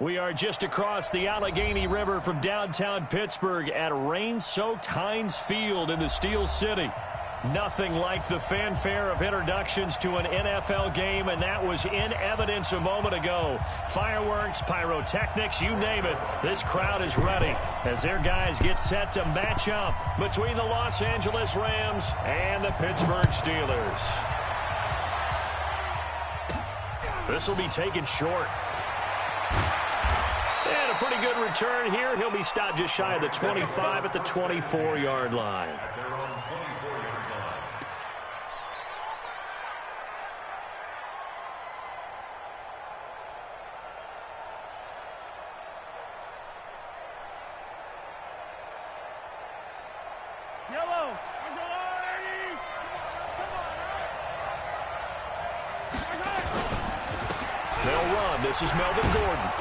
We are just across the Allegheny River from downtown Pittsburgh at rain-soaked Heinz Field in the Steel City. Nothing like the fanfare of introductions to an NFL game, and that was in evidence a moment ago. Fireworks, pyrotechnics, you name it. This crowd is ready as their guys get set to match up between the Los Angeles Rams and the Pittsburgh Steelers. This will be taken short. And a pretty good return here. He'll be stopped just shy of the 25 at the 24-yard line. Yellow. They'll run. This is Melvin Gordon.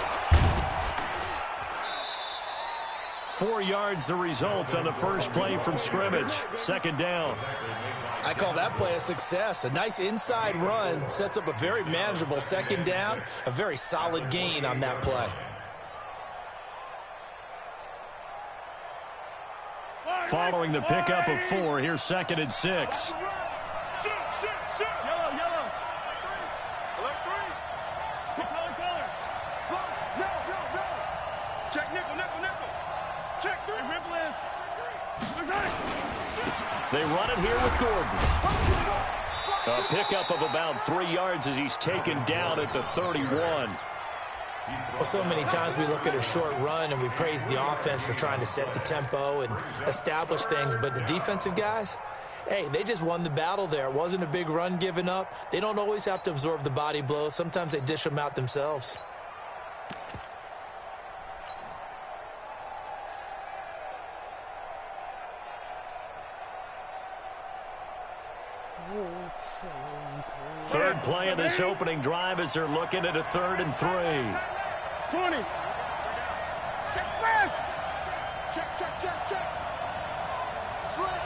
4 yards the result on the first play from scrimmage. Second down. I call that play a success. A nice inside run sets up a very manageable second down. A very solid gain on that play. Following the pickup of 4, here's 2nd and 6. They run it here with Gordon. A pickup of about 3 yards as he's taken down at the 31. Well, so many times we look at a short run and we praise the offense for trying to set the tempo and establish things, but the defensive guys, hey, they just won the battle there. It wasn't a big run given up. They don't always have to absorb the body blows. Sometimes they dish them out themselves. Third play of this opening drive as they're looking at a 3rd and 3. 20. Check left. Check. Slam.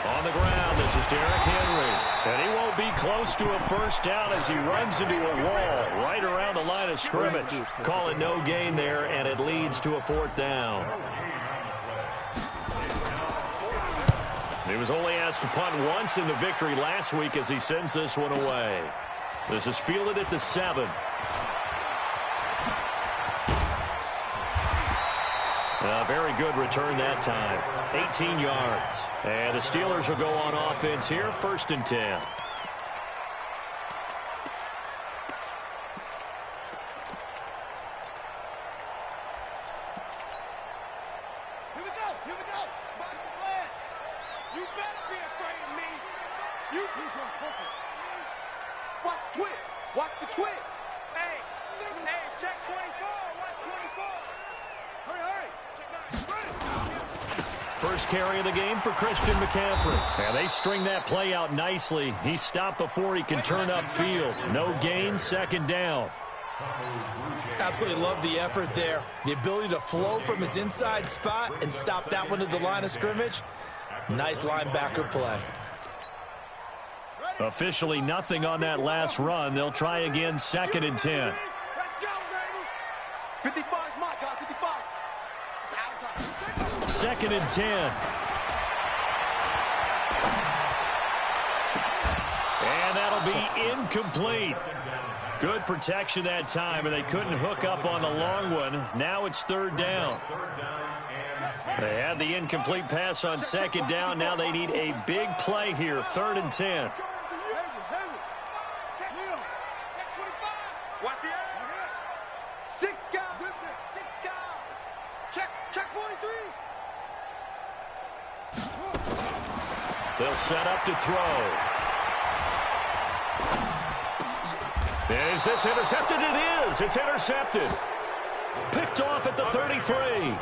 On the ground, this is Derrick Henry. And he won't be close to a first down as he runs into a wall right around the line of scrimmage. Call it no gain there, and it leads to a 4th down. He was only asked to punt once in the victory last week as he sends this one away. This is fielded at the 7. A very good return that time. 18 yards. And the Steelers will go on offense here, 1st and 10. Watch the twist. Hey, check 24. Watch 24. Hurry. First carry of the game for Christian McCaffrey. And they string that play out nicely. He stopped before he can turn upfield. No gain, 2nd down. Absolutely love the effort there. The ability to flow from his inside spot and stop that one at the line of scrimmage. Nice linebacker play. Officially nothing on that last run. They'll try again, 2nd and 10. Let's go, baby. 55, my God, 55. It's our time. 2nd and 10. And that'll be incomplete. Good protection that time, and they couldn't hook up on the long one. Now it's 3rd down. They had the incomplete pass on 2nd down. Now they need a big play here, 3rd and 10. Watch the eye. 6 guys. Check 43. They'll set up to throw. Is this intercepted? It is. It's intercepted. Picked off at the 33.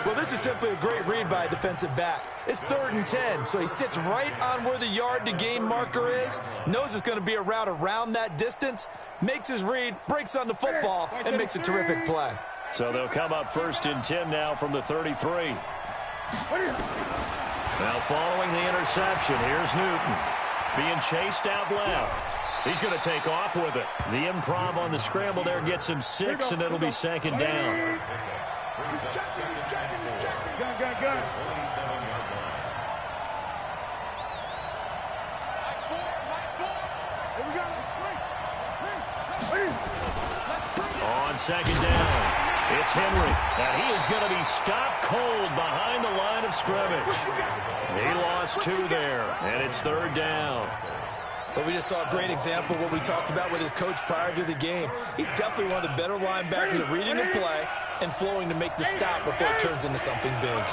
Well, this is simply a great read by a defensive back. It's 3rd and 10, so he sits right on where the yard to gain marker is, knows it's going to be a route around that distance, makes his read, breaks on the football, and makes a terrific play. So they'll come up 1st and 10 now from the 33. Now following the interception, here's Newton being chased out left. He's going to take off with it. The improv on the scramble there gets him 6, and it'll be second down. He's checking. Gun. On second down, it's Henry, and he is going to be stopped cold behind the line of scrimmage. He lost 2 there, and it's third down. But we just saw a great example of what we talked about with his coach prior to the game. He's definitely one of the better linebackers at reading the play and flowing to make the stop before it turns into something big.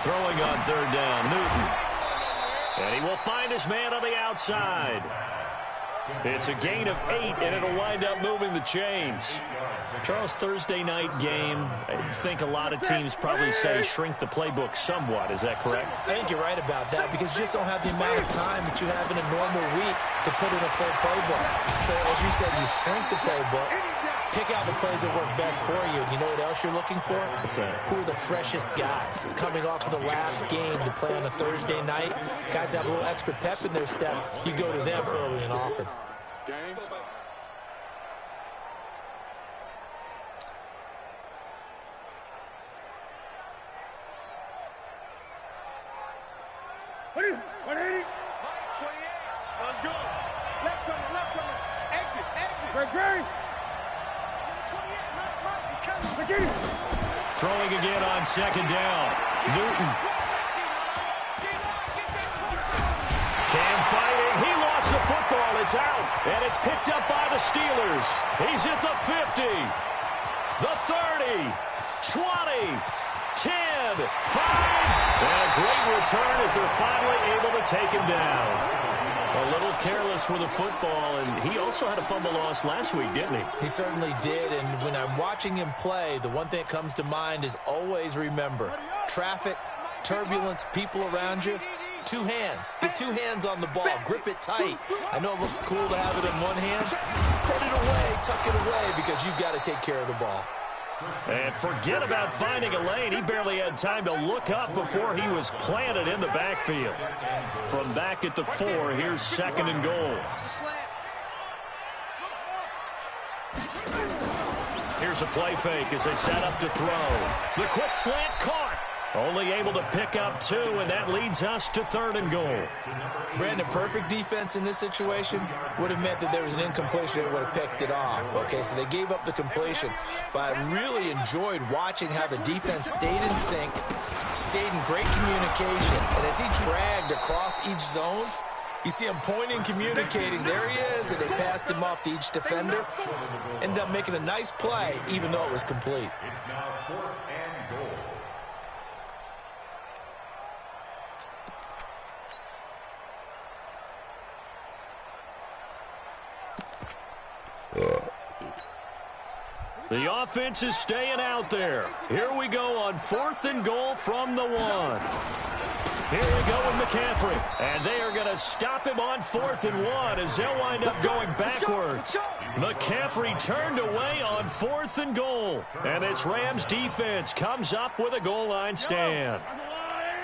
Throwing on third down, Newton. And he will find his man on the outside. It's a gain of 8, and it'll wind up moving the chains. Charles, Thursday night game, I think a lot of teams probably say shrink the playbook somewhat. Is that correct? I think you're right about that because you just don't have the amount of time that you have in a normal week to put in a full playbook. So, as you said, you shrink the playbook, pick out the plays that work best for you. And you know what else you're looking for? What's that? Who are the freshest guys coming off of the last game to play on a Thursday night? Guys have a little extra pep in their step. You go to them early and often. Game. What is 180? 28. Let's go. Left coming. Exit. Great. 28. Mike, he's coming. Again. Throwing again on second down. Newton. Cam fighting. He lost the football. It's out. And it's picked up by the Steelers. He's at the 50. The 30. 20. 10. 5. And a great return as they're finally able to take him down. A little careless with the football, and he also had a fumble loss last week, didn't he? He certainly did, and when I'm watching him play, the one thing that comes to mind is always remember, traffic, turbulence, people around you, 2 hands. Get 2 hands on the ball. Grip it tight. I know it looks cool to have it in one hand. Put it away, tuck it away, because you've got to take care of the ball. And forget about finding a lane. He barely had time to look up before he was planted in the backfield. From back at the 4, here's second and goal. Here's a play fake as they set up to throw. The quick slant caught. Only able to pick up 2, and that leads us to third and goal. Brandon, perfect defense in this situation would have meant that there was an incompletion that would have picked it off. Okay, so they gave up the completion. But I really enjoyed watching how the defense stayed in sync, stayed in great communication. And as he dragged across each zone, you see him pointing, communicating. There he is, and they passed him off to each defender. Ended up making a nice play, even though it was complete. It's now 4th and goal. The offense is staying out there. Here we go on 4th and goal from the 1. Here we go with McCaffrey. And they are going to stop him on 4th and 1 as they'll wind up going backwards. McCaffrey turned away on 4th and goal. And this Rams defense comes up with a goal line stand.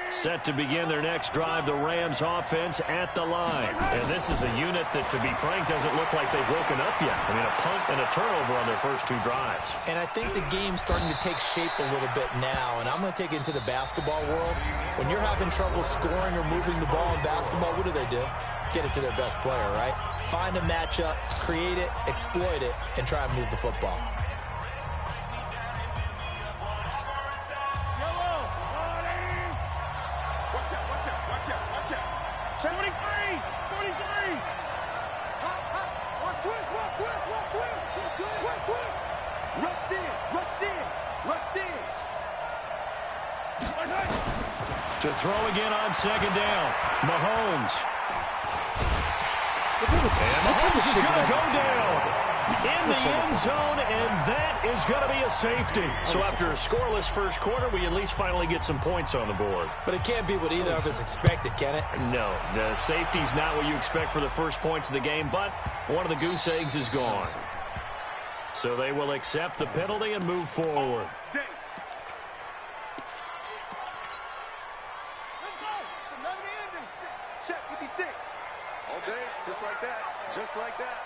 Set to begin their next drive, the Rams offense at the line. And this is a unit that, to be frank, doesn't look like they've woken up yet. I mean, a punt and a turnover on their first 2 drives. And I think the game's starting to take shape a little bit now. And I'm going to take it into the basketball world. When you're having trouble scoring or moving the ball in basketball, what do? Get it to their best player, right? Find a matchup, create it, exploit it, and try and move the football. To throw again on second down. Mahomes. And Mahomes is going to go down in the end zone, and that is going to be a safety. So after a scoreless first quarter, we at least finally get some points on the board. But it can't be what either of us expected, can it? No, the safety's not what you expect for the first points of the game, but one of the goose eggs is gone. So they will accept the penalty and move forward. Just like that.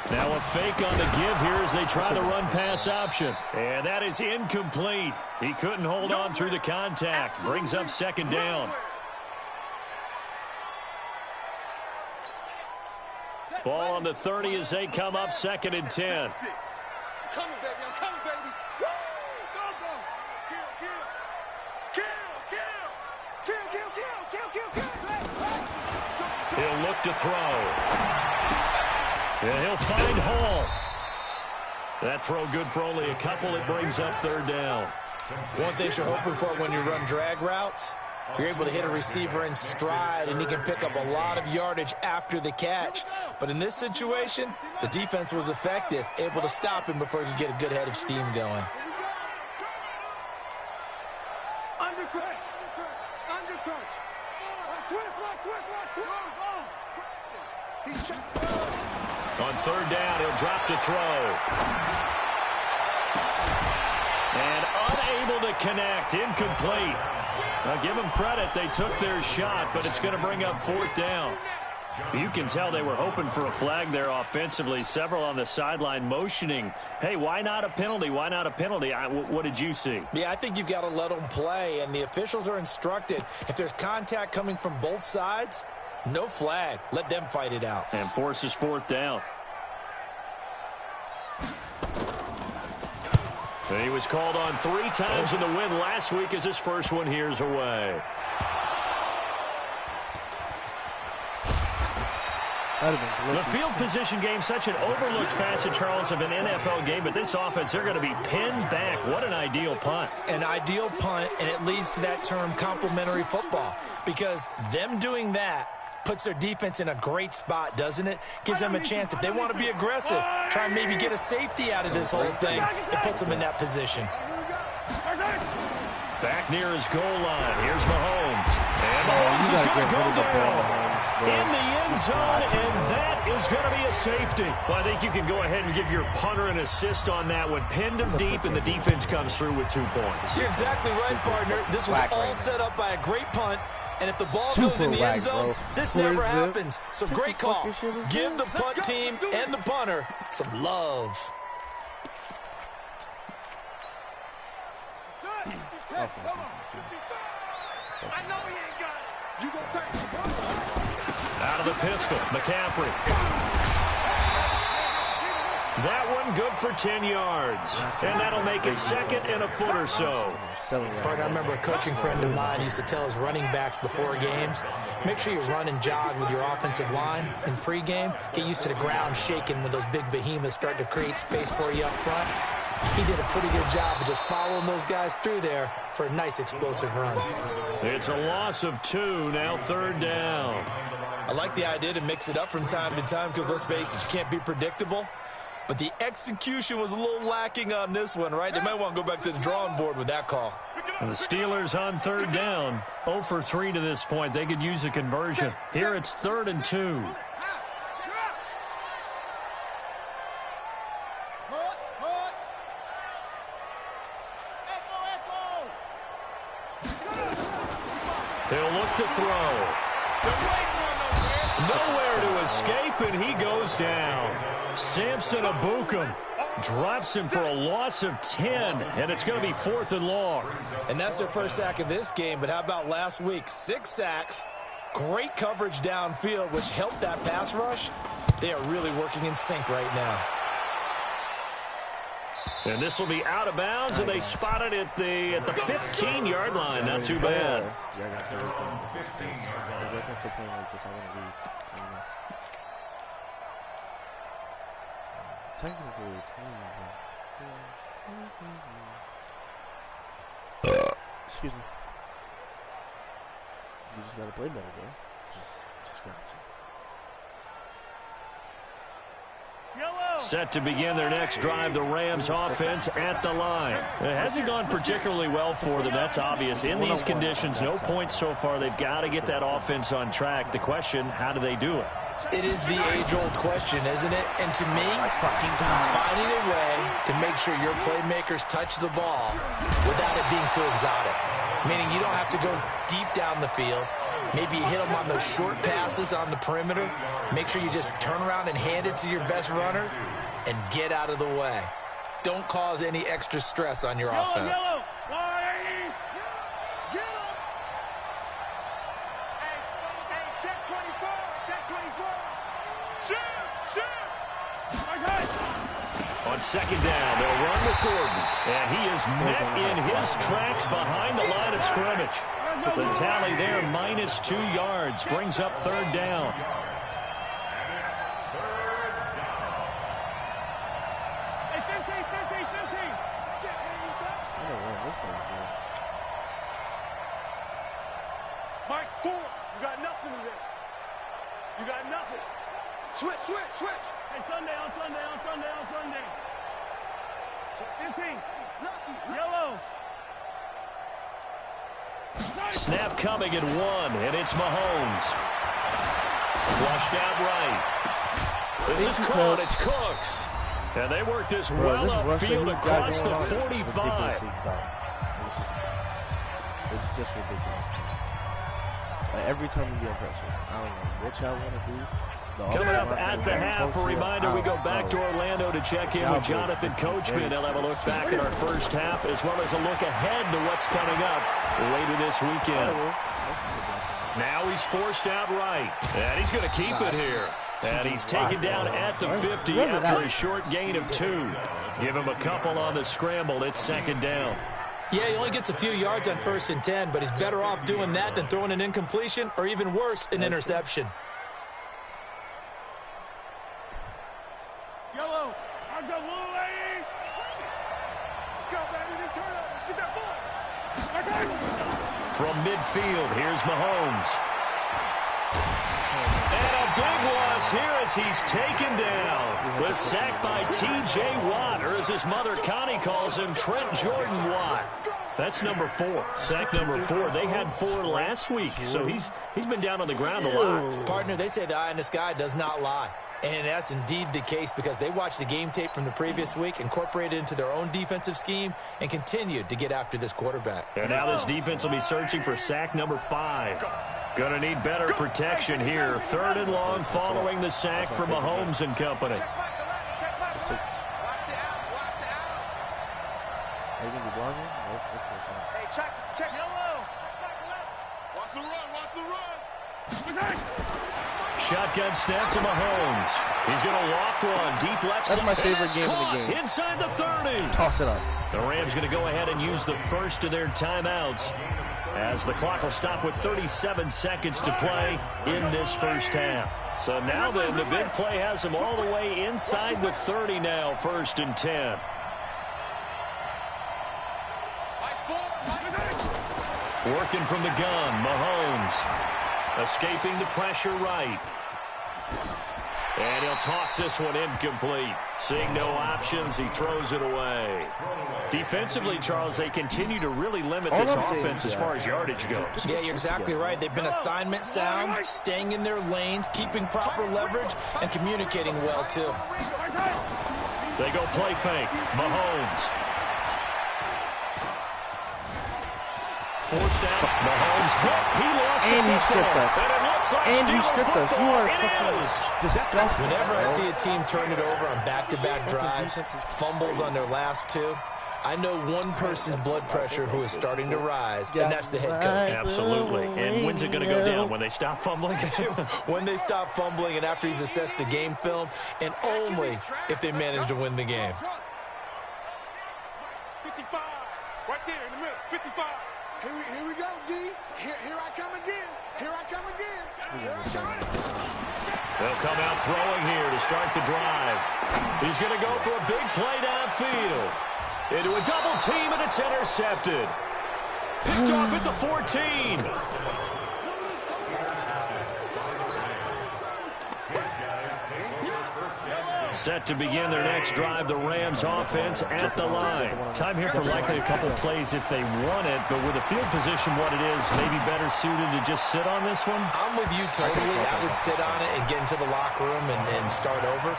Now a fake on the give here as they try the run-pass option. And that is incomplete. He couldn't hold on through the contact. Brings up second down. Ball on the 30 as they come up second and 10. I'm coming, baby. I'm coming, baby. Woo! Go, go. Kill, kill. Kill, kill, kill. Kill, kill, kill. He'll look to throw. And he'll find Hall. That throw good for only a couple. It brings up third down. One thing you're hoping for when you run drag routes, you're able to hit a receiver in stride, and he can pick up a lot of yardage after the catch. But in this situation, the defense was effective, able to stop him before he could get a good head of steam going. Undercut. Undercut. Switch. He's checked. On third down, he'll drop to throw. And unable to connect. Incomplete. Now, give them credit. They took their shot, but it's going to bring up fourth down. You can tell they were hoping for a flag there offensively. Several on the sideline motioning, hey, why not a penalty? Why not a penalty? What did you see? Yeah, I think you've got to let them play, and the officials are instructed. If there's contact coming from both sides, no flag. Let them fight it out. And forces fourth down. And he was called on 3 times in the win last week as his first one here's away. The field position game, such an overlooked facet, Charles, of an NFL game, but this offense, they're going to be pinned back. What an ideal punt. An ideal punt, and it leads to that term complementary football, because them doing that puts their defense in a great spot, doesn't it? Gives them a chance. If they want to be aggressive, try and maybe get a safety out of this whole thing, it puts them in that position. Back near his goal line. Here's Mahomes. And Mahomes is going to go down in the end zone, and that is going to be a safety. Well, I think you can go ahead and give your punter an assist on that one. Pinned him deep, and the defense comes through with 2 points. You're exactly right, partner. This was all set up by a great punt. And if the ball goes in the end zone, this never happens. So great call. Give the punt team and the punter some love. Out of the pistol, McCaffrey. That one good for 10 yards. And that'll make it second and a foot or so. Partner, I remember a coaching friend of mine used to tell his running backs before games, make sure you run and jog with your offensive line in pregame. Get used to the ground shaking when those big behemoths start to create space for you up front. He did a pretty good job of just following those guys through there for a nice explosive run. It's a loss of 2, now third down. I like the idea to mix it up from time to time because, let's face it, you can't be predictable. But the execution was a little lacking on this one, right? They might want to go back to the drawing board with that call. And the Steelers on third down, 0 for 3 to this point. They could use a conversion. Here it's 3rd and 2. He'll look to throw. Nowhere to escape, and he goes down. Samson Abukum drops him for a loss of 10, and it's going to be 4th and long. And that's their first sack of this game, but how about last week? 6 sacks, great coverage downfield, which helped that pass rush. They are really working in sync right now. And this will be out of bounds, and they spot it at the 15-yard line. Not too bad. Excuse me. You just gotta play better, bro. Just got to. Set to begin their next drive, the Rams offense at the line. It hasn't gone particularly well for them, that's obvious. In these conditions, no points so far. They've got to get that offense on track. The question, how do they do it? It is the age-old question, isn't it? And to me, finding a way to make sure your playmakers touch the ball without it being too exotic. Meaning you don't have to go deep down the field. Maybe you hit them on those short passes on the perimeter. Make sure you just turn around and hand it to your best runner and get out of the way. Don't cause any extra stress on your offense. Yellow. Hey, check 24. Check 24. Shoot. On second down, they'll run with Gordon. And he is met in his tracks behind the line of scrimmage. The tally there, -2 yards, brings up third down. Hey, 15. Mike, 4. You got nothing today. You got nothing. Switch. Hey, Sunday. 15. Yellow. Snap coming at 1, and it's Mahomes. Flushed out right. This is caught. It's Cooks. And they work this well upfield across the 45. It's just ridiculous. Like every time we get pressure, I don't know what y'all want to do. Coming up at the half, a reminder, we go back to Orlando to check in with Jonathan Coachman. They'll have a look back at our first half, as well as a look ahead to what's coming up later this weekend. Now he's forced out right, and he's going to keep it here. And he's taken down at the 50 after a short gain of 2. Give him a couple on the scramble. It's second down. Yeah, he only gets a few yards on 1st and 10, but he's better off doing that than throwing an incompletion or even worse, an interception. Yellow. Let's go, Lou, lady. Let's go, baby. Turnover. Get that ball. Okay. From midfield, here's Mahomes. And a big loss here as he's taken down. The sack by T.J. Watt, or as his mother Connie calls him, Trent Jordan Watt. That's number 4. Sack number 4. They had 4 last week, so he's been down on the ground a lot. Partner, they say the eye in the sky does not lie. And that's indeed the case because they watched the game tape from the previous week, incorporated it into their own defensive scheme, and continued to get after this quarterback. And now this defense will be searching for sack number 5. Gonna need better protection here. 3rd and long following the sack from Mahomes and company. Watch the out. Are you going to be blocking? Hey, check. Yellow. Watch the run. Shotgun snap to Mahomes. He's going to loft one deep left side. That's my favorite game Caught of the game. Inside the 30. Toss it up. The Rams going to go ahead and use the first of their timeouts as the clock will stop with 37 seconds to play in this first half. So now then, the big play has them all the way inside the 30 now, 1st and 10. Working from the gun, Mahomes. Escaping the pressure right. And he'll toss this one incomplete. Seeing no options, he throws it away. Defensively, Charles, they continue to really limit this offense as far as yardage goes. Yeah, you're exactly right. They've been assignment sound, staying in their lanes, keeping proper leverage, and communicating well, too. They go play fake. Mahomes. Forced out. Mahomes hit. He lost And the he stripped football. us. And it looks like And he stealing stripped us. football. You are It fucking is. disgusting. Whenever I see a team turn it over on back-to-back drives, fumbles on their last 2, I know one person's blood pressure who is starting to rise, and that's the head coach. Absolutely. And when's it going to go down? When they stop fumbling? When they stop fumbling and after he's assessed the game film, and only if they manage to win the game. 55. Right there in the middle. 55. Here we go, D. Here I come again. Here I come again. They'll come out throwing here to start the drive. He's going to go for a big play downfield. Into a double team, and it's intercepted. Picked off at the 14. Set to begin their next drive, the Rams offense at the line. Time here for likely a couple of plays if they want it, but with the field position what it is, maybe better suited to just sit on this one? I'm with you totally. I would sit on it and get into the locker room and start over.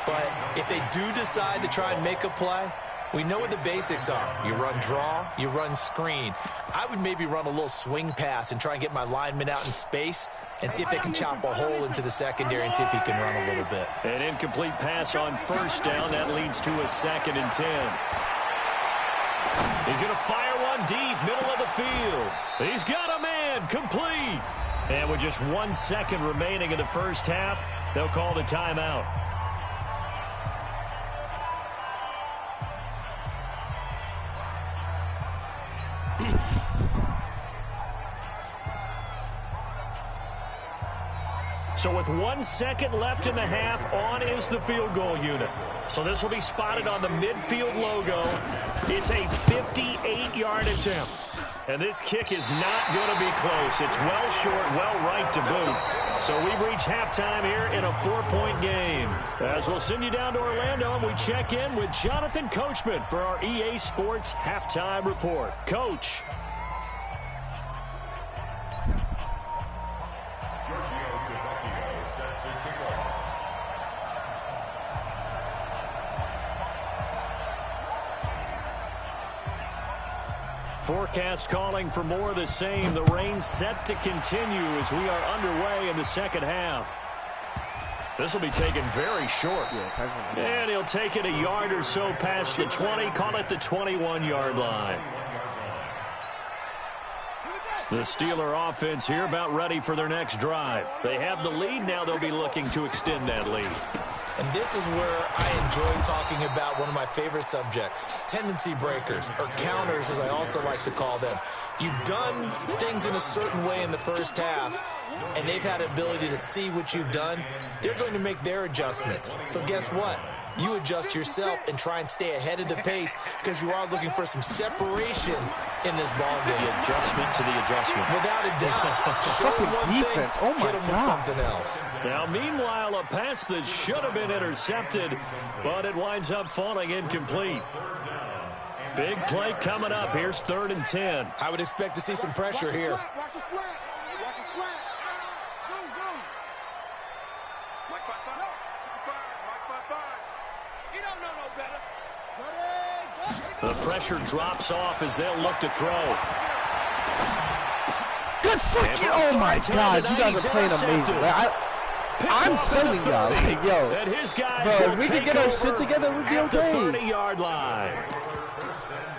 But if they do decide to try and make a play, We know what the basics are. You run draw, you run screen. I would maybe run a little swing pass and try and get my lineman out in space and see if they can chop a hole into the secondary and see if he can run a little bit. An incomplete pass on first down. That leads to a 2nd and 10. He's going to fire one deep, middle of the field. He's got a man, complete. And with just 1 second remaining in the first half, they'll call the timeout. So with 1 second left in the half, on is the field goal unit. So this will be spotted on the midfield logo. It's a 58-yard attempt. And this kick is not going to be close. It's well short, well right to boot. So we've reached halftime here in a 4-point game. As we'll send you down to Orlando, and we check in with Jonathan Coachman for our EA Sports Halftime Report. Coach. Forecast calling for more of the same. The rain set to continue as we are underway in the second half. This will be taken very short. And he'll take it a yard or so past the 20. Call it the 21-yard line. The Steeler offense here about ready for their next drive. They have the lead. Now they'll be looking to extend that lead. And this is where I enjoy talking about one of my favorite subjects, tendency breakers, or counters as I also like to call them. You've done things in a certain way in the first half, and they've had the ability to see what you've done. They're going to make their adjustments. So guess what? You adjust yourself and try and stay ahead of the pace because you are looking for some separation in this ball game. The adjustment to the adjustment. Without a doubt. Show them one defense. thing, Oh my hit them with something else. Now, meanwhile, a pass that should have been intercepted, but it winds up falling incomplete. Big play coming up. Here's 3rd and 10. I would expect to see some pressure here. Watch the slant. Watch the slant. Go, go. Mike 5-5. Mike 5-5. He don't know no better. The pressure drops off as they'll look to throw. Good freaking, oh my God, you guys are playing amazing. I'm sending y'all, like, yo, and his guys bro, if we can get our shit together, we'd be okay. The 30-yard line.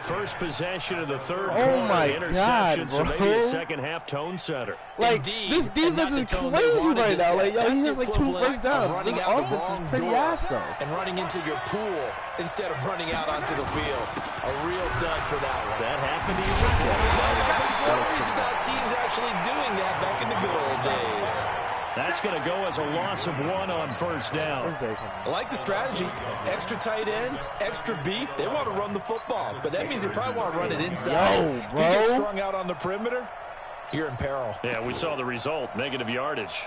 First possession of the third quarter. Oh my Interception, God, so bro. maybe a second half tone setter. Like, Indeed, this defense is crazy right now. Like, yo, he has like 2 first downs. Running This out the offense wrong is pretty door ass, though. and running into your pool instead of running out onto the field. A real dud for that one. Has that happened to you before? Well, stories about teams actually doing that back in the good old days. That's going to go as a loss of 1 on first down. I like the strategy. Extra tight ends, extra beef. They want to run the football, but that means they probably want to run it inside. Yo, If you bro. get strung out on the perimeter, you're in peril. Yeah, we saw the result. Negative yardage.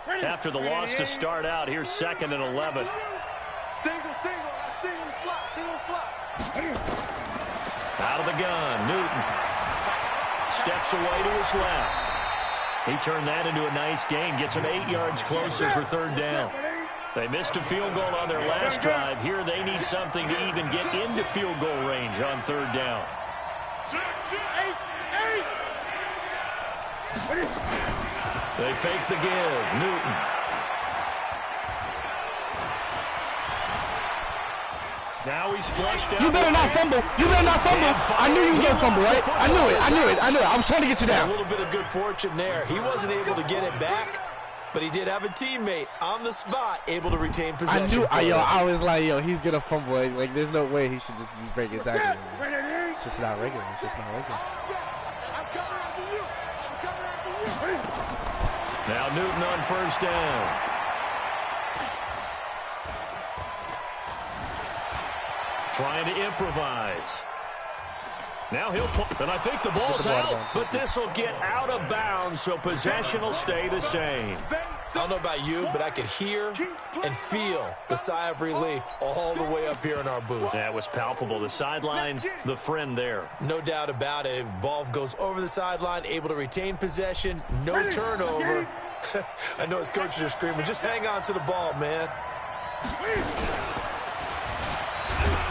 After the loss to start out, here's 2nd and 11. Single slot. Out of the gun, Newton steps away to his left. He turned that into a nice gain, gets him 8 yards closer for 3rd down. They missed a field goal on their last drive. Here they need something to even get into field goal range on 3rd down. They fake the give. Newton. Now he's flushed out. You better not fumble. You better not fumble. I knew you was going to fumble, right? I knew it. I was trying to get you down. A little bit of good fortune there. He wasn't able to get it back, but he did have a teammate on the spot able to retain possession. I was like, yo, he's going to fumble. Like, there's no way he should just be breaking tackles. It's just not regular. It's just not regular. I'm coming after you. Now Newton on first down. Trying to improvise. Now he'll pull, and I think the ball's out, but this will get out of bounds, so possession will stay the same. I don't know about you, but I could hear and feel the sigh of relief all the way up here in our booth. That was palpable. The sideline, the friend there. No doubt about it. If ball goes over the sideline, able to retain possession, no turnover, I know his coaches are screaming, just hang on to the ball, man.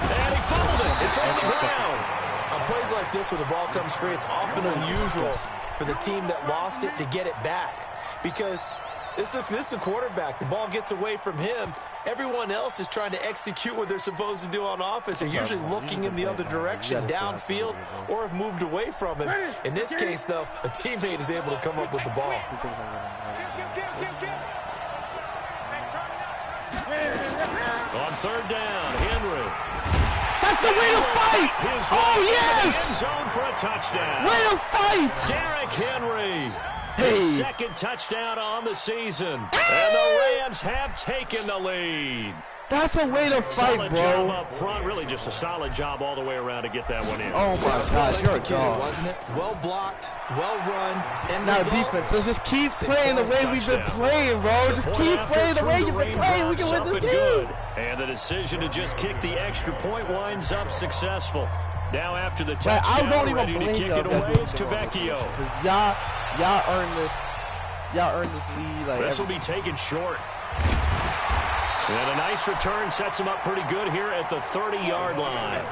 And he fumbled it. It's on the ground. On plays like this where the ball comes free, it's often unusual for the team that lost it to get it back. Because this is the quarterback. The ball gets away from him. Everyone else is trying to execute what they're supposed to do on offense. They're usually looking in the other direction, downfield, or have moved away from him. In this case, though, a teammate is able to come up with the ball. On third down, Henry. That's the way to fight! Oh, yes! End zone for a touchdown. Way to fight! Derrick Henry. Hey. His second touchdown on the season. And the Rams have taken the lead. That's a way to fight, solid bro. job up front. Really just a solid job all the way around to get that one in. Oh, my God. You're a dog. Wasn't it? Well blocked, well run, and Now defense, let's just keep playing the way we've been playing, bro. Just keep playing the way you've been playing. We can win this game. And the decision to just kick the extra point winds up successful. Now after the touchdown, I don't even ready to kick it away is Tavecchio. Because y'all earned this. Y'all earned this lead. Like, this will be taken short. And a nice return sets him up pretty good here at the 30-yard line.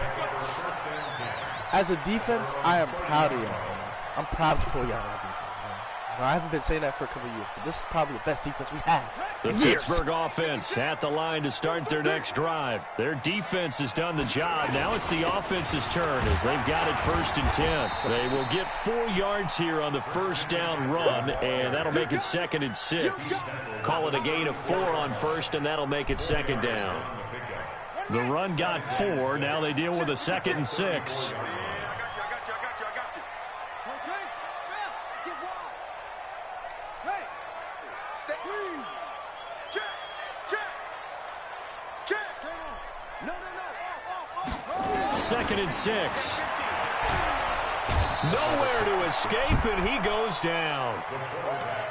As a defense, I am proud of y'all. I'm proud to call y'all on defense, man. I haven't been saying that for a couple years, but this is probably the best defense we have. The Pittsburgh offense at the line to start their next drive. Their defense has done the job. Now it's the offense's turn as they've got it 1st and 10. They will get 4 yards here on the first down run, and that'll make it 2nd and 6. Call it a gain of 4 on first, and that'll make it 2nd down. The run got 4. Now they deal with a 2nd and 6. Second and 6. Nowhere to escape, and he goes down.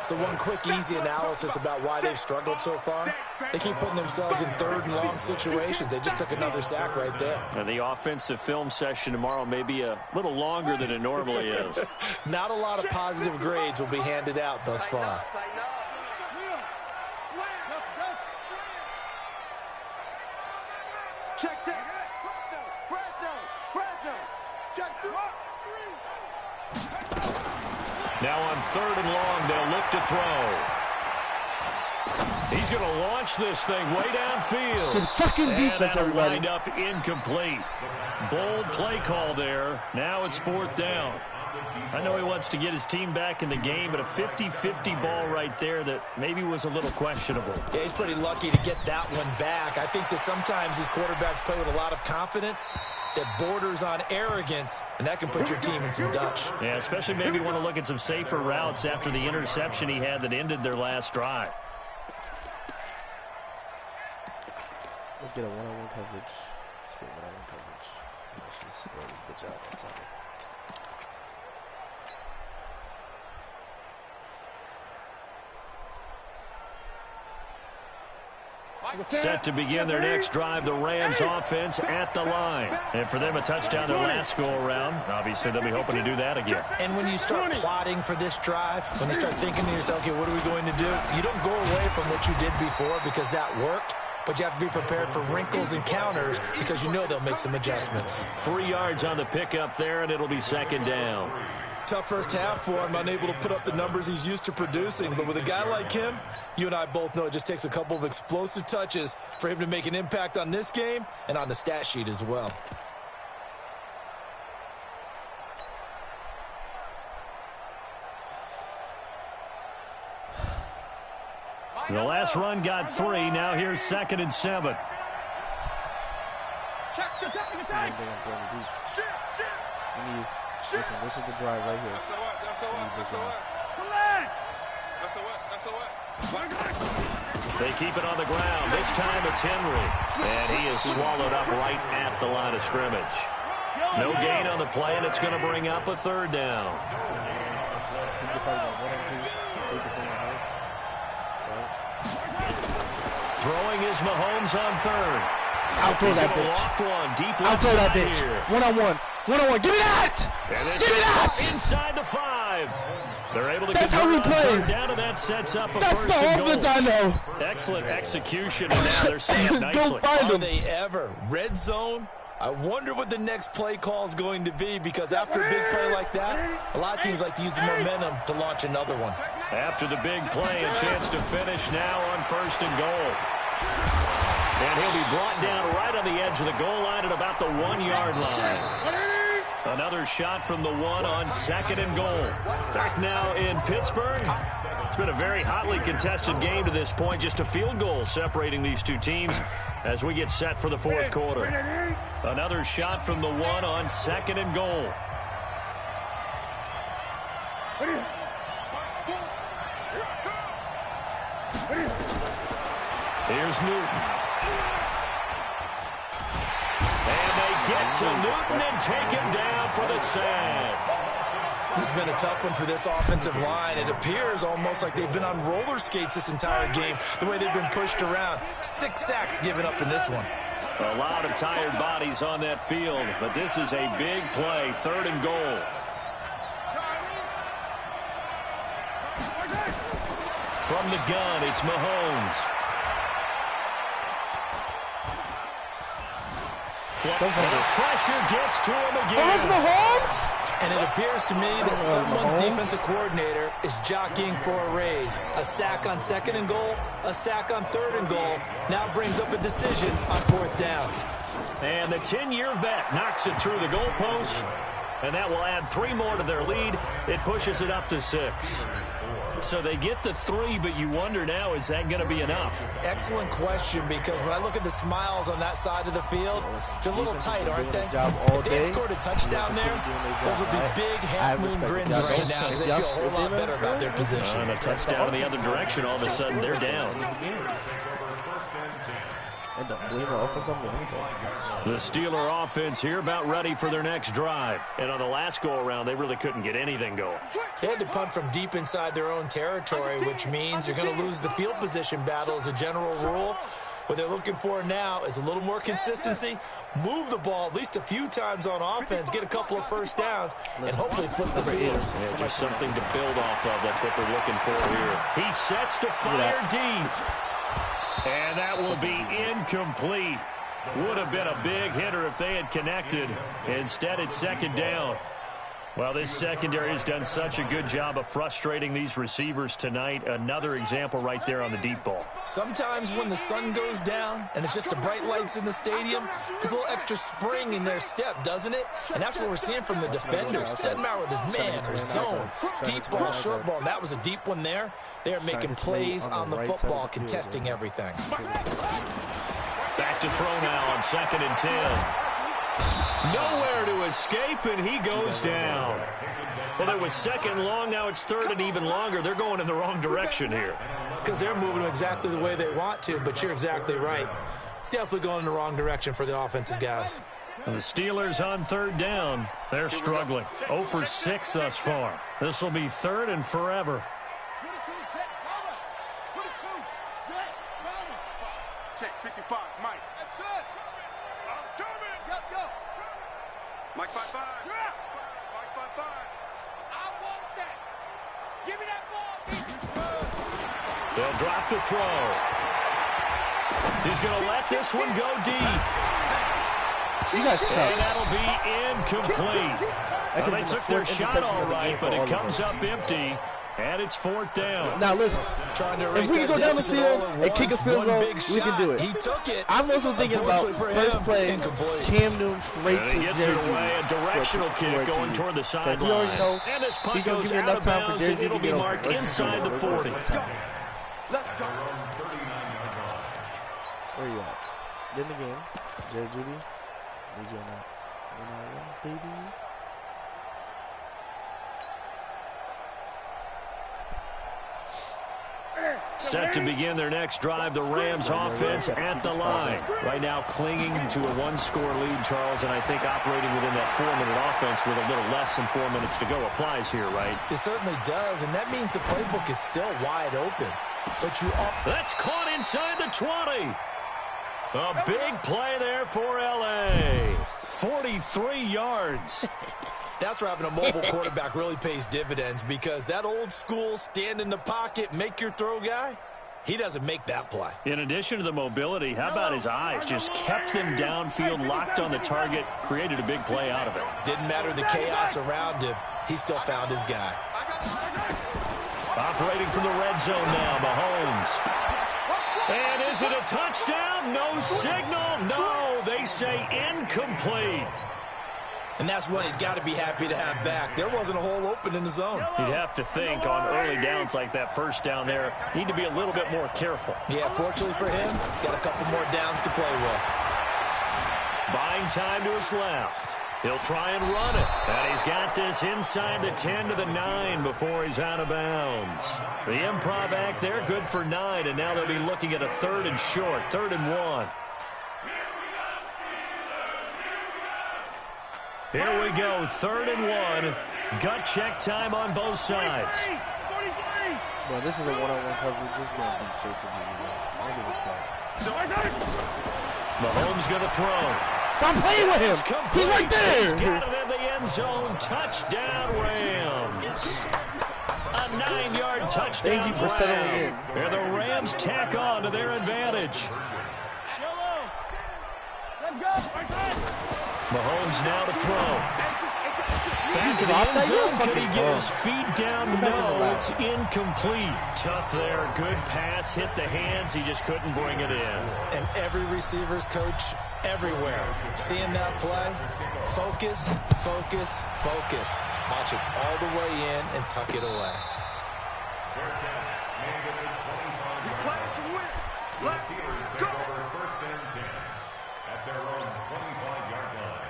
So one quick, easy analysis about why they've struggled so far. They keep putting themselves in 3rd and long situations. They just took another sack right there. And the offensive film session tomorrow may be a little longer than it normally is. Not a lot of positive grades will be handed out thus far. Check. Now on 3rd and long, they'll look to throw. He's going to launch this thing way downfield. Good fucking defense, and everybody. Lined up incomplete. Bold play call there. Now it's 4th down. I know he wants to get his team back in the game, but a 50-50 ball right there that maybe was a little questionable. Yeah, he's pretty lucky to get that one back. I think that sometimes these quarterbacks play with a lot of confidence that borders on arrogance, and that can put your team in some Dutch. Yeah, especially maybe want to look at some safer routes after the interception he had that ended their last drive. Let's get a one-on-one coverage. Let's get one-on-one coverage. Let's just throw this bitch out. I'm sorry. Set to begin their next drive, the Rams offense at the line. And for them, a touchdown their last go-around. Obviously, they'll be hoping to do that again. And when you start plotting for this drive, when you start thinking to yourself, okay, what are we going to do? You don't go away from what you did before because that worked, but you have to be prepared for wrinkles and counters because you know they'll make some adjustments. 3 yards on the pickup there, and it'll be 2nd down. Tough first half for him, unable to put up the numbers he's used to producing. But with a guy like him, you and I both know it just takes a couple of explosive touches for him to make an impact on this game and on the stat sheet as well. The last run got 3. Now here's 2nd and 7. Listen, this is the drive right here. They keep it on the ground. This time it's Henry. And he is swallowed up right at the line of scrimmage. No gain on the play, and it's going to bring up a 3rd down. Throwing is Mahomes on 3rd. I'll throw that bitch. Loft one, deep I'll left throw that side bitch. here. One-on-one. One-on-one. Give me that! And this Give me is that! inside the 5. They're able to That's how we play. Down, and that sets up a That's first the and offense goal. I know. Excellent execution, and now they're set up nicely. Go find Are them. they ever? Red zone? I wonder what the next play call is going to be, because after a big play like that, a lot of teams like to use the momentum to launch another one. After the big play, a chance to finish now on first and goal. And he'll be brought down right on the edge of the goal line at about the 1-yard line. Another shot from the 1 on second and goal. Back now in Pittsburgh. It's been a very hotly contested game to this point. Just a field goal separating these two teams as we get set for the fourth quarter. Another shot from the 1 on second and goal. Here's Newton. And they get to Newton and take him down for the sack. This has been a tough one for this offensive line. It appears almost like they've been on roller skates this entire game, the way they've been pushed around. 6 sacks given up in this one. A lot of tired bodies on that field, but this is a big play, third and goal. From the gun, it's Mahomes. Pressure gets to him again. Mahomes? And it appears to me that someone's defensive coordinator is jockeying for a raise. A sack on second and goal, a sack on third and goal. Now brings up a decision on fourth down. And the 10-year vet knocks it through the goalpost. And that will add 3 more to their lead. It pushes it up to 6. So they get the 3, but you wonder now, is that going to be enough? Excellent question, because when I look at the smiles on that side of the field, they're a little tight, aren't they? If they had scored a touchdown there, those would be big half-moon grins right now, because they feel a whole lot better about their position. And a touchdown in the other direction, all of a sudden they're down. The Steeler offense here about ready for their next drive. And on the last go-around, they really couldn't get anything going. They had to punt from deep inside their own territory, which means you're going to lose the field position battle as a general rule. What they're looking for now is a little more consistency, move the ball at least a few times on offense, get a couple of first downs, and hopefully flip the field. Yeah, just something to build off of. That's what they're looking for here. He sets to fire deep. And that will be incomplete. Would have been a big hitter if they had connected. Instead, it's second down. Well, this secondary has done such a good job of frustrating these receivers tonight. Another example right there on the deep ball. Sometimes when the sun goes down and it's just the bright lights in the stadium, there's a little extra spring in their step, doesn't it? And that's what we're seeing from the defenders. Doesn't matter whether it's man or zone. Deep ball, short ball, and that was a deep one there. They're making plays on the football, contesting everything. Back to throw now on second and 10. Nowhere to escape, and he goes down. Well, it was second and long. Now it's third and even longer. They're going in the wrong direction here. Because they're moving exactly the way they want to, but you're exactly right. Definitely going in the wrong direction for the offensive guys. And the Steelers on third down. They're struggling. 0 for 6 thus far. This will be third and forever. Check 55, Mike. That's it. I'm coming. Go. Mike 5-5. Yeah. Mike 5-5. I want that. Give me that ball. They'll drop the throw. He's going to let this one go deep. You guys suck. And that'll be incomplete. Well, they took their shot all right, but it comes up empty. And it's fourth down. Now listen, if we can go down the field and kick a field goal, we can do it. He took it. I'm also thinking about first play, Cam Newton straight to Jerry. Gets it away, a directional kick going toward the sideline. And this punt goes out of bounds, and it'll be marked inside the 40. Let's go. Where you at? In the game, Jerry Judy. He's in that. Baby. Set to begin their next drive, the Rams offense at the line. Right now clinging to a 1-score lead, Charles, and I think operating within that 4-minute offense with a little less than 4 minutes to go applies here, right? It certainly does, and that means the playbook is still wide open. But that's caught inside the 20. A big play there for L.A. 43 yards. That's where having a mobile quarterback really pays dividends, because that old school stand in the pocket, make your throw guy, he doesn't make that play. In addition to the mobility, how about his eyes? Just kept them downfield, locked on the target, created a big play out of it. Didn't matter the chaos around him. He still found his guy. Operating from the red zone now, Mahomes. And is it a touchdown? No signal. No, they say incomplete. And that's one he's got to be happy to have back. There wasn't a hole open in the zone. You'd have to think on early downs like that first down there, need to be a little bit more careful. Yeah, fortunately for him, got a couple more downs to play with. Buying time to his left. He'll try and run it. And he's got this inside the 10 to the 9 before he's out of bounds. The improv act there, good for 9, and now they'll be looking at a 3rd and short, 3rd and 1. Here we go, 3rd and 1. Gut check time on both sides. Bro, this is a one-on-one coverage. This is going to be straight to the Mahomes going to throw. Stop playing with him. He's right there. He's got it in the end zone. Touchdown, Rams. A 9-yard touchdown. Thank you for settling in. And the Rams tack on to their advantage. Let's go. Mahomes now to throw. Back to the end zone. Could he get his feet down? No, it's incomplete. Tough there. Good pass. Hit the hands. He just couldn't bring it in. And every receiver's coach everywhere, seeing that play, focus, focus, focus. Watch it all the way in and tuck it away. First and 10 at their own 25-yard line.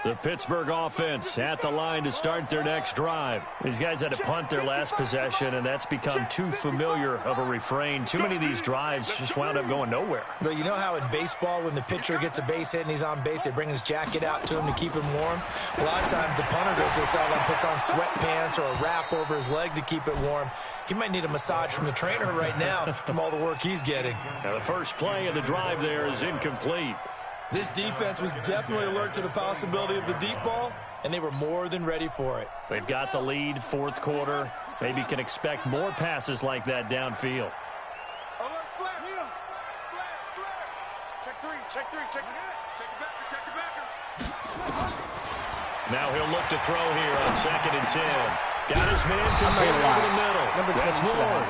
The Pittsburgh offense at the line to start their next drive. These guys had to punt their last possession, and that's become too familiar of a refrain. Too many of these drives just wound up going nowhere. But you know how in baseball, when the pitcher gets a base hit and he's on base, they bring his jacket out to him to keep him warm? A lot of times the punter goes to the sideline, puts on sweatpants or a wrap over his leg to keep it warm. He might need a massage from the trainer right now from all the work he's getting. Now the first play of the drive there is incomplete. This defense was definitely alert to the possibility of the deep ball, and they were more than ready for it. They've got the lead, fourth quarter. Maybe can expect more passes like that downfield. Check three, check it back. Now he'll look to throw here on 2nd and 10. Got his man complete over the middle. That's Ward.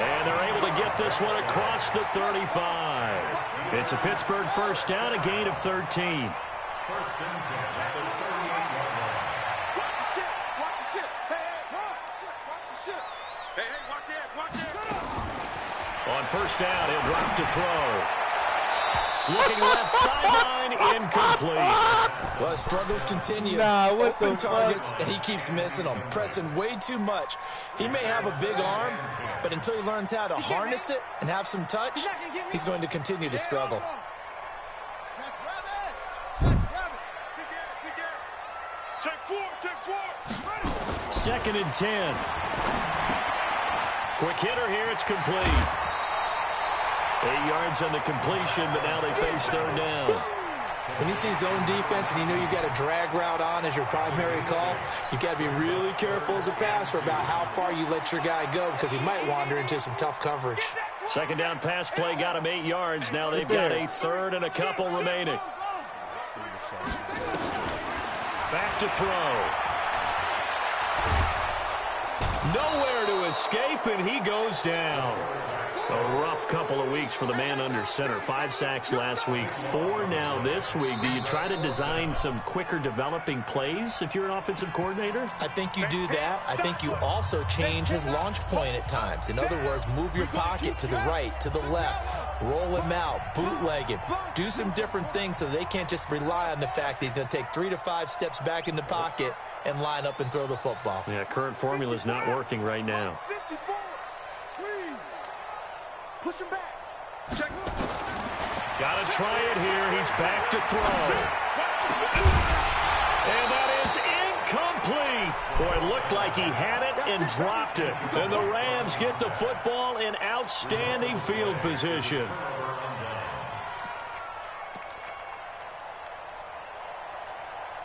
And they're able to get this one across the 35. It's a Pittsburgh first down, a gain of 13. First and 10 at the 38-yard line. Watch the shit. Hey, watch the edge, watch the edge. On first down, he'll drop to throw. Looking left sideline, incomplete. Well, struggles continue. Open targets, and he keeps missing them, pressing way too much. He may have a big arm, but until he learns how to harness it and have some touch, he's going to continue to struggle. Check four. 2nd and 10. Quick hitter here, it's complete. 8 yards on the completion, but now they face 3rd down. When you see zone defense and you know you've got a drag route on as your primary call, you've got to be really careful as a passer about how far you let your guy go, because he might wander into some tough coverage. 2nd down pass play got him 8 yards. Now they've got a 3rd and a couple remaining. Back to throw. Nowhere to escape, and he goes down. A rough couple of weeks for the man under center. 5 sacks last week, 4 now this week. Do you try to design some quicker developing plays if you're an offensive coordinator? I think you do that. I think you also change his launch point at times. In other words, move your pocket to the right, to the left, roll him out, bootleg him. Do some different things so they can't just rely on the fact that he's going to take 3 to 5 steps back in the pocket and line up and throw the football. Yeah, current formula is not working right now. 54. Push him back. Check. Got to try it here. He's back to throw. And that is incomplete. Boy, it looked like he had it and dropped it. And the Rams get the football in outstanding field position.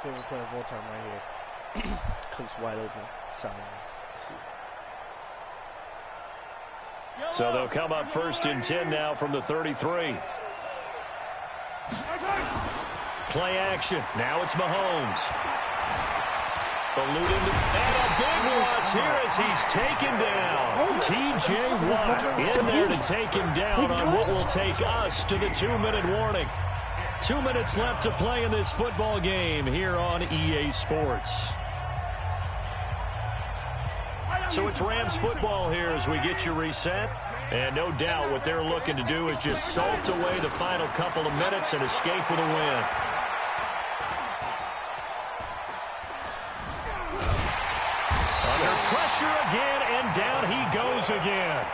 think we're playing full time right here. Cook's wide open. Sideline. So they'll come up 1st and 10 now from the 33. Play action. Now it's Mahomes. And a big loss here as he's taken down. T.J. Watt in there to take him down on what will take us to the 2-minute warning. 2 minutes left to play in this football game here on EA Sports. So it's Rams football here as we get you reset. And no doubt what they're looking to do is just salt away the final couple of minutes and escape with a win. Under pressure again, and down he goes again.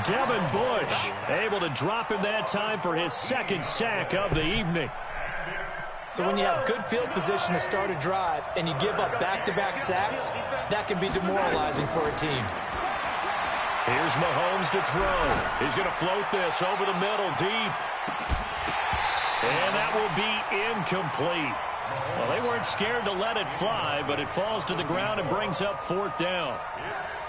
Devin Bush able to drop him that time for his 2nd sack of the evening. So when you have good field position to start a drive and you give up back-to-back sacks, that can be demoralizing for a team. Here's Mahomes to throw. He's going to float this over the middle deep. And that will be incomplete. Well, they weren't scared to let it fly, but it falls to the ground and brings up 4th down.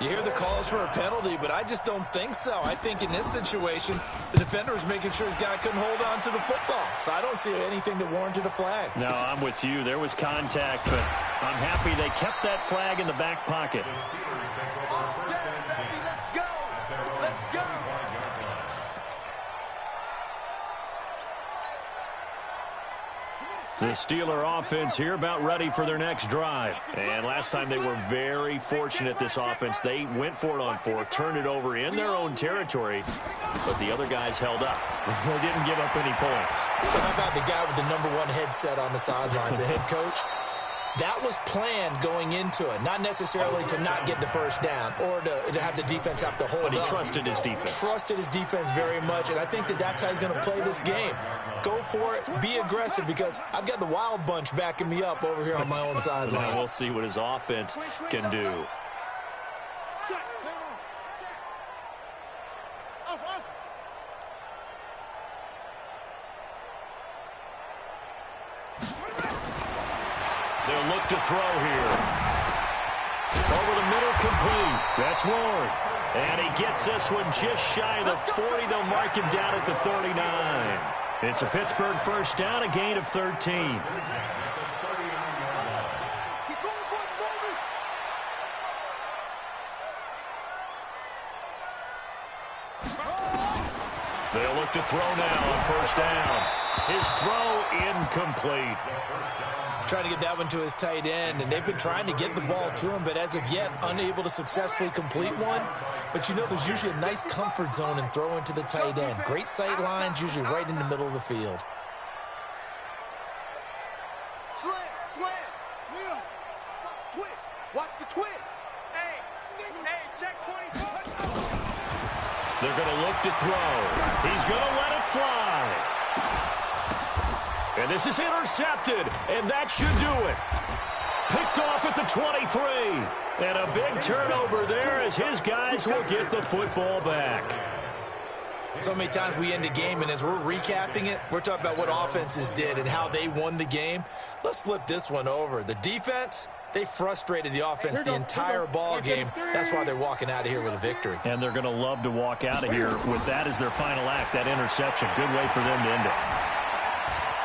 You hear the calls for a penalty, but I just don't think so. I think in this situation, the defender was making sure his guy couldn't hold on to the football. So I don't see anything that warranted a flag. No, I'm with you. There was contact, but I'm happy they kept that flag in the back pocket. The Steeler offense here about ready for their next drive. And last time they were very fortunate, this offense. They went for it on 4th, turned it over in their own territory, but the other guys held up. They didn't give up any points. So how about the guy with the #1 headset on the sidelines, the head coach? That was planned going into it, not necessarily to not get the first down or to have the defense have to hold up. But he trusted his defense. Trusted his defense very much, and I think that's how he's going to play this game. Go for it, be aggressive, because I've got the wild bunch backing me up over here on my own sideline. Now we'll see what his offense can do. They'll look to throw here. Over the middle, complete. That's Ward. And he gets this one just shy of the 40. They'll mark him down at the 39. It's a Pittsburgh 1st down, a gain of 13. They'll look to throw now on 1st down. His throw incomplete. Trying to get that one to his tight end, and they've been trying to get the ball to him, but as of yet, unable to successfully complete one. But you know, there's usually a nice comfort zone in throwing to the tight end. Great sight lines, usually right in the middle of the field. Slam. Will. Watch the twist. Hey, check 24. They're going to look to throw. He's going to let it fly. And this is intercepted, and that should do it. Picked off at the 23. And a big turnover there as his guys will get the football back. So many times we end a game, and as we're recapping it, we're talking about what offenses did and how they won the game. Let's flip this one over. The defense, they frustrated the offense the entire ball game. That's why they're walking out of here with a victory. And they're going to love to walk out of here with that as their final act, that interception. Good way for them to end it.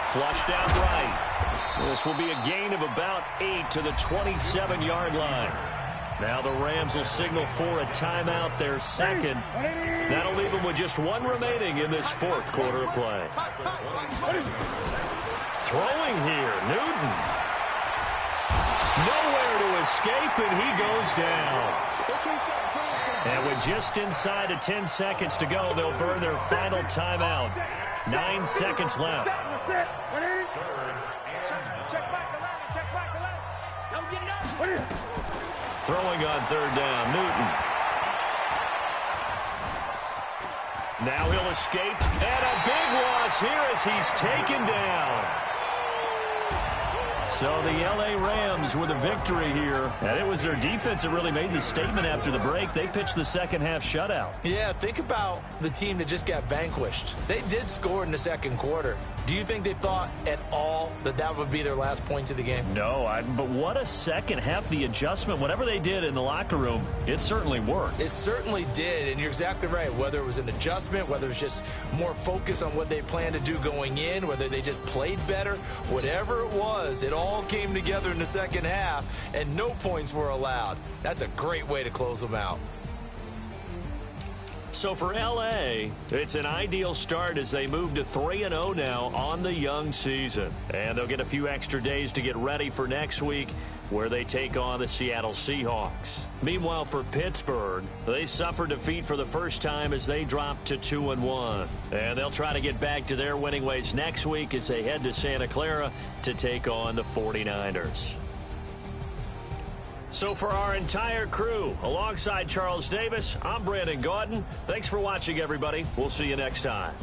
Flushed out right. This will be a gain of about 8 to the 27-yard line. Now the Rams will signal for a timeout, their 2nd. That'll leave them with just 1 remaining in this 4th quarter of play. Throwing here, Newton. Nowhere to escape, and he goes down. And with just inside of 10 seconds to go, they'll burn their final timeout. 9 seconds left. Throwing on 3rd down, Newton. Now he'll escape, and a big loss here as he's taken down. So the L.A. Rams with a victory here. And it was their defense that really made the statement after the break. They pitched the second-half shutout. Yeah, think about the team that just got vanquished. They did score in the second quarter. Do you think they thought at all that that would be their last points of the game? No, but what a second half. The adjustment, whatever they did in the locker room, it certainly worked. It certainly did, and you're exactly right. Whether it was an adjustment, whether it was just more focus on what they planned to do going in, whether they just played better, whatever it was, it all came together in the second half, and no points were allowed. That's a great way to close them out. So for L.A., it's an ideal start as they move to 3-0 now on the young season. And they'll get a few extra days to get ready for next week, where they take on the Seattle Seahawks. Meanwhile, for Pittsburgh, they suffered defeat for the first time as they dropped to 2-1. And they'll try to get back to their winning ways next week as they head to Santa Clara to take on the 49ers. So for our entire crew, alongside Charles Davis, I'm Brandon Gaudin. Thanks for watching, everybody. We'll see you next time.